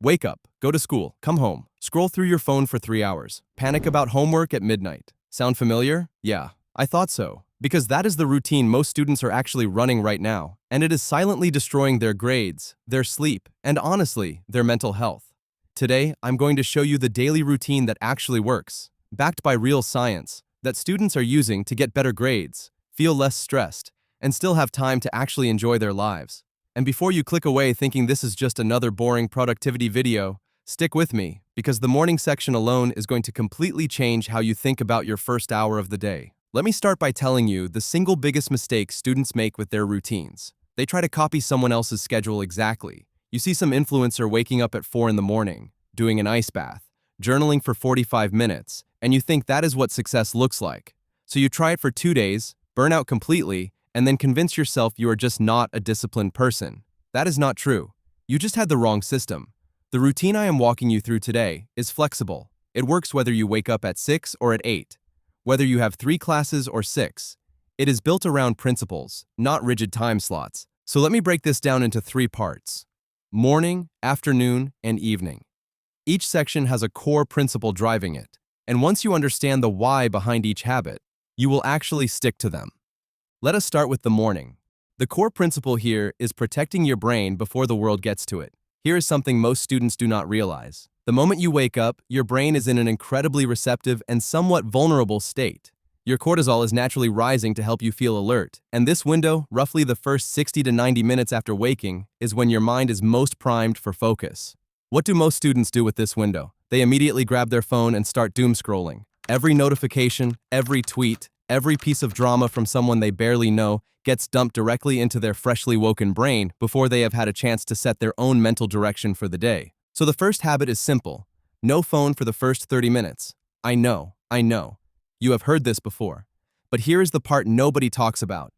Wake up, go to school, come home, scroll through your phone for 3 hours, panic about homework at midnight. Sound familiar? Yeah, I thought so. Because that is the routine most students are actually running right now, and it is silently destroying their grades, their sleep, and honestly, their mental health. Today, I'm going to show you the daily routine that actually works, backed by real science, that students are using to get better grades, feel less stressed, and still have time to actually enjoy their lives. And before you click away thinking this is just another boring productivity video, stick with me, because the morning section alone is going to completely change how you think about your first hour of the day. Let me start by telling you the single biggest mistake students make with their routines. They try to copy someone else's schedule exactly. You see some influencer waking up at 4 in the morning, doing an ice bath, journaling for 45 minutes, and you think that is what success looks like. So you try it for 2 days, burn out completely, and then convince yourself you are just not a disciplined person. That is not true. You just had the wrong system. The routine I am walking you through today is flexible. It works whether you wake up at 6 or at 8, whether you have 3 classes or 6. It is built around principles, not rigid time slots. So let me break this down into 3 parts: morning, afternoon, and evening. Each section has a core principle driving it, and once you understand the why behind each habit, you will actually stick to them. Let us start with the morning. The core principle here is protecting your brain before the world gets to it. Here is something most students do not realize. The moment you wake up, your brain is in an incredibly receptive and somewhat vulnerable state. Your cortisol is naturally rising to help you feel alert, and this window, roughly the first 60 to 90 minutes after waking, is when your mind is most primed for focus. What do most students do with this window? They immediately grab their phone and start doom scrolling. Every notification, every tweet, every piece of drama from someone they barely know gets dumped directly into their freshly woken brain before they have had a chance to set their own mental direction for the day. So the first habit is simple: no phone for the first 30 minutes. I know. You have heard this before. But here is the part nobody talks about.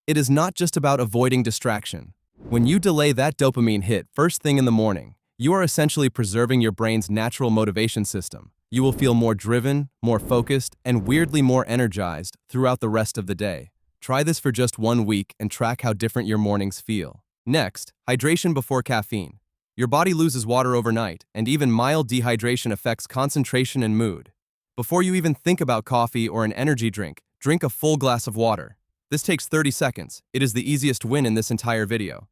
It is not just about avoiding distraction. When you delay that dopamine hit first thing in the morning, you are essentially preserving your brain's natural motivation system. You will feel more driven, more focused, and weirdly more energized throughout the rest of the day. Try this for just 1 week and track how different your mornings feel. Next, hydration before caffeine. Your body loses water overnight, and even mild dehydration affects concentration and mood. Before you even think about coffee or an energy drink, drink a full glass of water. This takes 30 seconds. It is the easiest win in this entire video.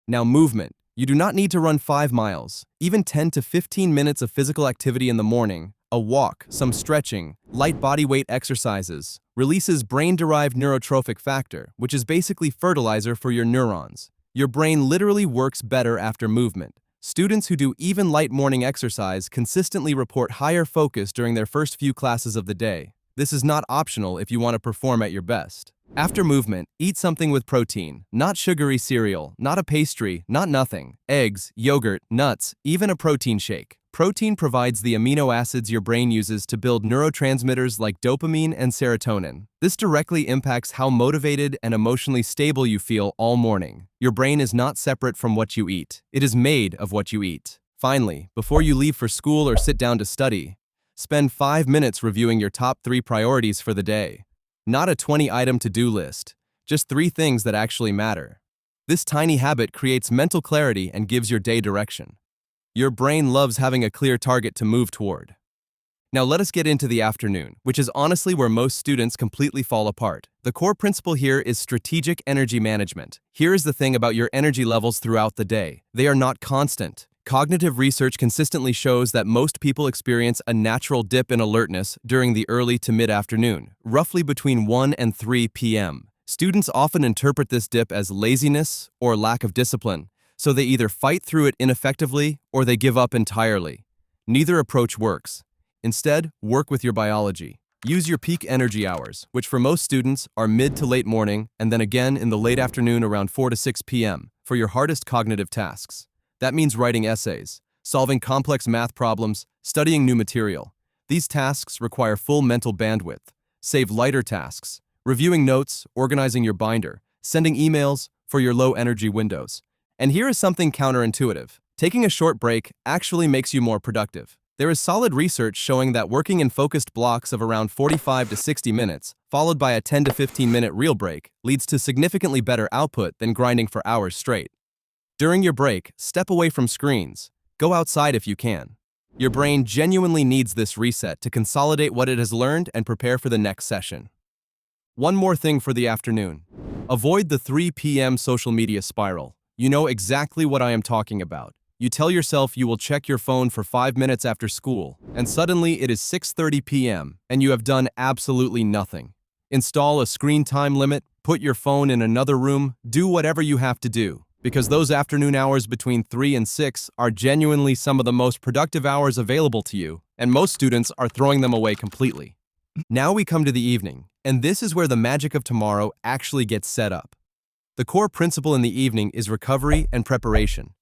Now, movement. You do not need to run 5 miles. Even 10 to 15 minutes of physical activity in the morning, a walk, some stretching, light body weight exercises, releases brain-derived neurotrophic factor, which is basically fertilizer for your neurons. Your brain literally works better after movement. Students who do even light morning exercise consistently report higher focus during their first few classes of the day. This is not optional if you want to perform at your best. After movement, eat something with protein, not sugary cereal, not a pastry, not nothing. Eggs, yogurt, nuts, even a protein shake. Protein provides the amino acids your brain uses to build neurotransmitters like dopamine and serotonin. This directly impacts how motivated and emotionally stable you feel all morning. Your brain is not separate from what you eat. It is made of what you eat. Finally, before you leave for school or sit down to study, spend 5 minutes reviewing your top 3 priorities for the day. Not a 20-item to-do list, just 3 things that actually matter. This tiny habit creates mental clarity and gives your day direction. Your brain loves having a clear target to move toward. Now let us get into the afternoon, which is honestly where most students completely fall apart. The core principle here is strategic energy management. Here is the thing about your energy levels throughout the day. They are not constant. Cognitive research consistently shows that most people experience a natural dip in alertness during the early to mid-afternoon, roughly between 1 and 3 p.m. Students often interpret this dip as laziness or lack of discipline, so they either fight through it ineffectively or they give up entirely. Neither approach works. Instead, work with your biology. Use your peak energy hours, which for most students are mid to late morning and then again in the late afternoon around 4 to 6 p.m. for your hardest cognitive tasks. That means writing essays, solving complex math problems, studying new material. These tasks require full mental bandwidth. Save lighter tasks, reviewing notes, organizing your binder, sending emails for your low-energy windows. And here is something counterintuitive. Taking a short break actually makes you more productive. There is solid research showing that working in focused blocks of around 45 to 60 minutes, followed by a 10 to 15-minute real break, leads to significantly better output than grinding for hours straight. During your break, step away from screens. Go outside if you can. Your brain genuinely needs this reset to consolidate what it has learned and prepare for the next session. One more thing for the afternoon. Avoid the 3 p.m. social media spiral. You know exactly what I am talking about. You tell yourself you will check your phone for 5 minutes after school, and suddenly it is 6:30 p.m., and you have done absolutely nothing. Install a screen time limit, put your phone in another room, do whatever you have to do, because those afternoon hours between 3 and 6 are genuinely some of the most productive hours available to you, and most students are throwing them away completely. Now we come to the evening, and this is where the magic of tomorrow actually gets set up. The core principle in the evening is recovery and preparation.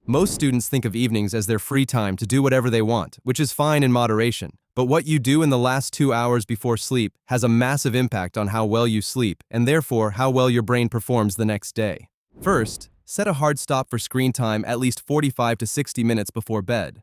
Most students think of evenings as their free time to do whatever they want, which is fine in moderation. But what you do in the last 2 hours before sleep has a massive impact on how well you sleep, and therefore how well your brain performs the next day. First, set a hard stop for screen time at least 45 to 60 minutes before bed.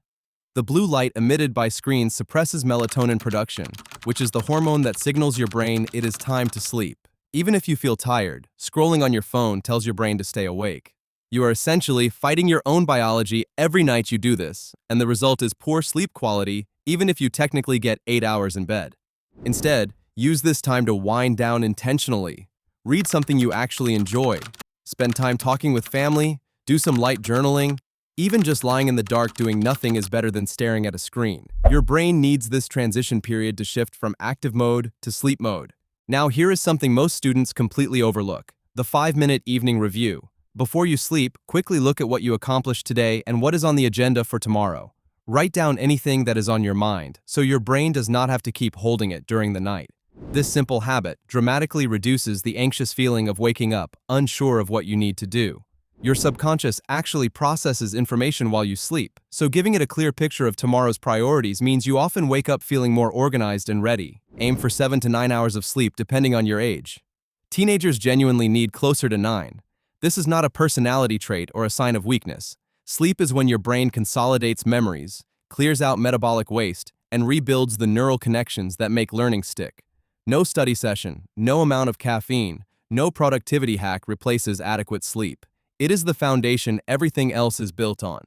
The blue light emitted by screens suppresses melatonin production, which is the hormone that signals your brain it is time to sleep. Even if you feel tired, scrolling on your phone tells your brain to stay awake. You are essentially fighting your own biology every night you do this, and the result is poor sleep quality even if you technically get 8 hours in bed. Instead, use this time to wind down intentionally. Read something you actually enjoy. Spend time talking with family, do some light journaling. Even just lying in the dark doing nothing is better than staring at a screen. Your brain needs this transition period to shift from active mode to sleep mode. Now here is something most students completely overlook: the 5-minute evening review. Before you sleep, quickly look at what you accomplished today and what is on the agenda for tomorrow. Write down anything that is on your mind, so your brain does not have to keep holding it during the night. This simple habit dramatically reduces the anxious feeling of waking up, unsure of what you need to do. Your subconscious actually processes information while you sleep, so giving it a clear picture of tomorrow's priorities means you often wake up feeling more organized and ready. Aim for 7 to 9 hours of sleep depending on your age. Teenagers genuinely need closer to 9. This is not a personality trait or a sign of weakness. Sleep is when your brain consolidates memories, clears out metabolic waste, and rebuilds the neural connections that make learning stick. No study session, no amount of caffeine, no productivity hack replaces adequate sleep. It is the foundation everything else is built on.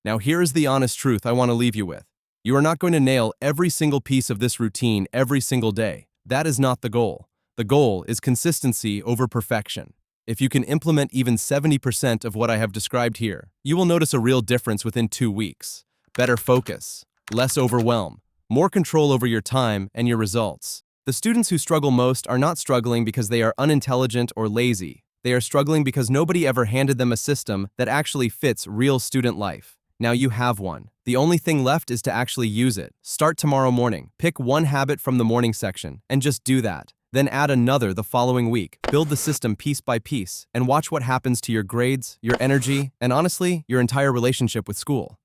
Now here is the honest truth I want to leave you with. You are not going to nail every single piece of this routine every single day. That is not the goal. The goal is consistency over perfection. If you can implement even 70% of what I have described here, you will notice a real difference within 2 weeks. Better focus, less overwhelm, more control over your time and your results. The students who struggle most are not struggling because they are unintelligent or lazy. They are struggling because nobody ever handed them a system that actually fits real student life. Now you have one. The only thing left is to actually use it. Start tomorrow morning. Pick one habit from the morning section and just do that. Then add another the following week. Build the system piece by piece and watch what happens to your grades, your energy, and honestly, your entire relationship with school.